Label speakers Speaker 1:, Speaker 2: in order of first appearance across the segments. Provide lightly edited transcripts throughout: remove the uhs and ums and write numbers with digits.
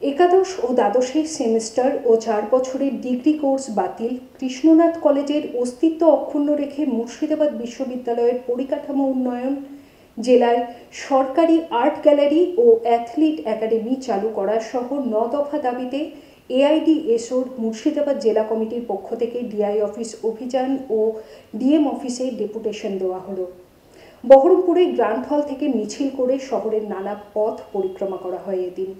Speaker 1: একাদশ ও দ্বাদশের সেমিস্টার ও 4 বছরের degree course বাতিল। কৃষ্ণনাথ কলেজের অস্তিত্ব অক্ষুণ্ণ রেখে মুর্শিদাবাদ বিশ্ববিদ্যালয়ের পরিকাঠামো উন্নয়ন, জেলার সরকারি আর্ট গ্যালারি ও অ্যাথলিট একাডেমি চালু করা সহ 9 দফা দাবিতে এআইডিএসওর মুর্শিদাবাদ জেলা কমিটির পক্ষ থেকে ডিআই অফিস অভিযান ও ডিএম অফিসে ডেপুটেশন দেওয়া হলো। বহরমপুরে গ্র্যান্ড হল থেকে মিছিল করে শহরের নানা পথ পরিক্রমা করা হয় এদিন।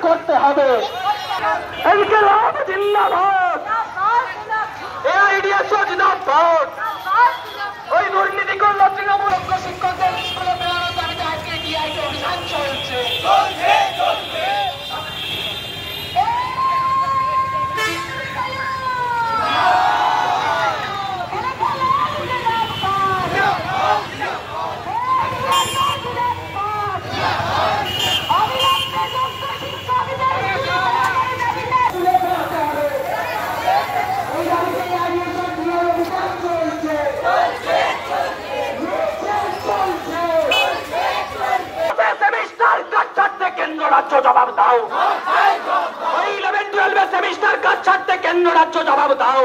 Speaker 2: করতে হবে ইনকিলাব জিন্দাবাদ, এআইডিএসও জিন্দাবাদ। ওই দুর্নীতিগ্রস্ত তৃণমূল শিক্ষকদের স্কুলে ফেরানোর দাবিতে আজকে ডিআইতে অভিযান চলছে। রাজ্য জবাব দাও, ওই 11-12 সেমিস্টার কাজ ছাড়তে কেন্দ্র রাজ্য জবাব দাও।